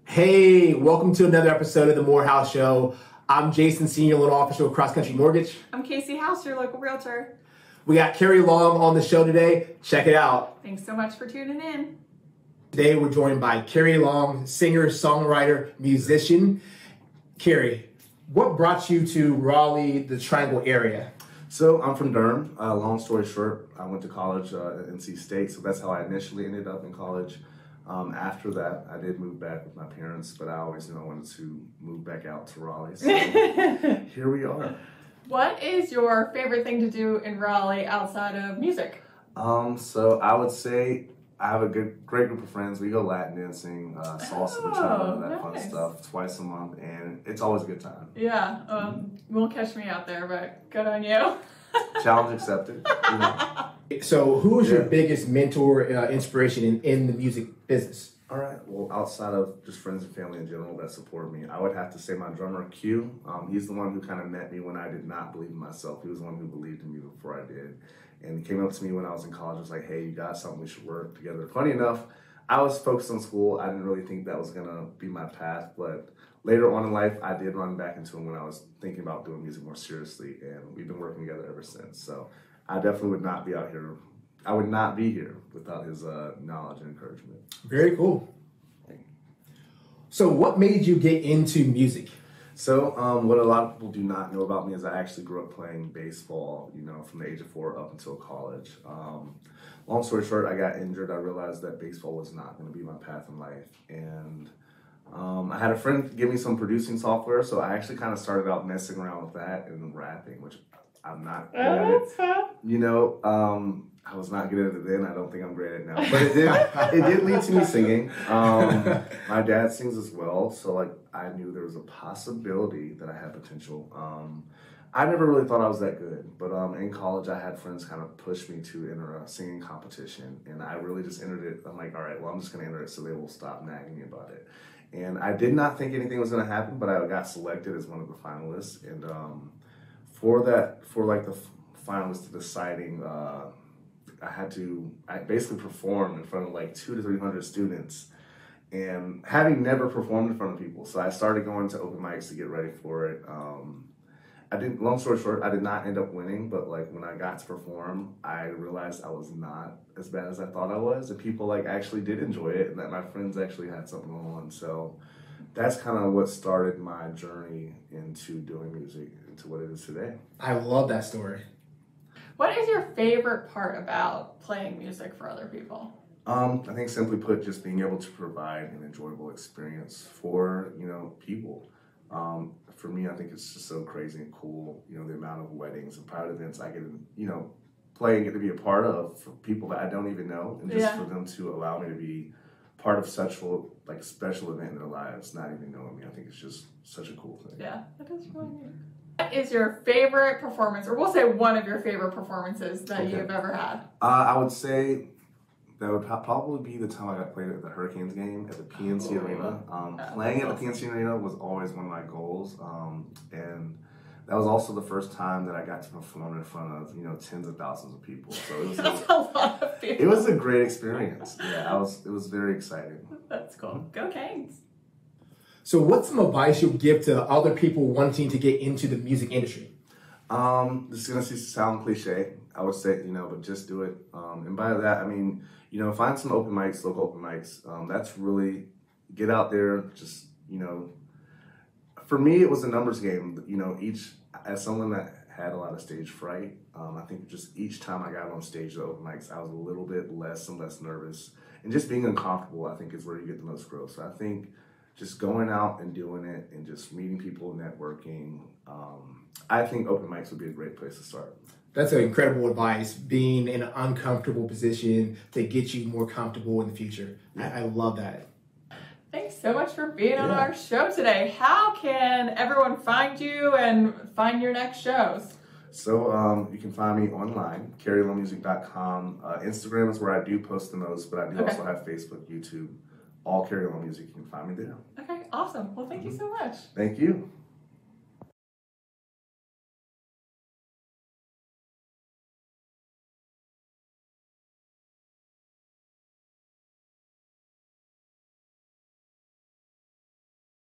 Hey, welcome to another episode of the Moorehouse Show. I'm Jason, Senior Loan Officer with Cross Country Mortgage. I'm Casey House, your local realtor. We got Kerry Long on the show today. Check it out. Thanks so much for tuning in. Today we're joined by Kerry Long, singer, songwriter, musician. Kerry, what brought you to Raleigh, the Triangle area? So I'm from Durham. Long story short, I went to college at NC State, so that's how I initially ended up in college. After that, I did move back with my parents, but I always knew I wanted to move back out to Raleigh. So here we are. What is your favorite thing to do in Raleigh outside of music? So I would say I have a great group of friends. We go Latin dancing, salsa, bachata, that fun stuff twice a month, and it's always a good time. Yeah, won't catch me out there, but good on you. Challenge accepted. You know. So who is your biggest mentor, inspiration in the music business? All right. Well, outside of just friends and family in general that support me, I would have to say my drummer, Q. He's the one who kind of met me when I did not believe in myself. He was the one who believed in me before I did. And he came up to me when I was in college. Was like, hey, you got something, we should work together. Funny enough, I was focused on school. I didn't really think that was going to be my path. But later on in life, I did run back into him when I was thinking about doing music more seriously. And we've been working together ever since. So I definitely would not be out here. I would not be here without his knowledge and encouragement. Very cool. So what made you get into music? So what a lot of people do not know about me is I actually grew up playing baseball, from the age of 4 up until college. Long story short, I got injured. I realized that baseball was not going to be my path in life. And I had a friend give me some producing software, so I actually kind of started out messing around with that and rapping, which I'm not good at it. I was not good at it then. I don't think I'm great at it now. But it did lead to me singing. My dad sings as well, so I knew there was a possibility that I had potential. I never really thought I was that good, but in college I had friends kind of push me to enter a singing competition, and I really just entered it. I'm like, all right, well, I'm just going to enter it so they will stop nagging me about it. And I did not think anything was going to happen, but I got selected as one of the finalists, and for the finalists deciding, I basically performed in front of 200 to 300 students, and having never performed in front of people. So I started going to open mics to get ready for it. Long story short, I did not end up winning, but when I got to perform, I realized I was not as bad as I thought I was, and people actually did enjoy it, and that my friends actually had something going on. So that's kind of what started my journey into doing music, into what it is today. I love that story. What is your favorite part about playing music for other people? I think simply put, just being able to provide an enjoyable experience for, people. For me, I think it's just so crazy and cool, the amount of weddings and private events I get to, play and get to be a part of for people that I don't even know, and just for them to allow me to be part of such a special event in their lives, not even knowing me. I think it's just such a cool thing. Yeah, that is really neat. What is your favorite performance, or we'll say one of your favorite performances that you've ever had? I would say that would probably be the time I got played at the Hurricanes game at the PNC Arena. Playing at the PNC Arena was always one of my goals, and that was also the first time that I got to perform in front of tens of thousands of people. So it was That's a lot of people. It was a great experience. Yeah, it was very exciting. That's cool. Go Canes. So what's some advice you'll give to other people wanting to get into the music industry? This is going to sound cliche. I would say, but just do it. And by that, I mean, find some open mics, local open mics. That's really, get out there, just, for me, it was a numbers game. As someone that had a lot of stage fright, I think just each time I got on stage at open mics, I was a little bit less and less nervous. And just being uncomfortable, I think, is where you get the most growth. So I think just going out and doing it and just meeting people, networking, I think open mics would be a great place to start. That's an incredible advice, being in an uncomfortable position to get you more comfortable in the future. I love that. Thanks so much for being on our show today. How can everyone find you and find your next shows? So you can find me online, kerrylongmusic.com. Instagram is where I do post the most, but I do also have Facebook, YouTube, all Kerry Long Music. You can find me there. Okay, awesome. Well, thank you so much. Thank you.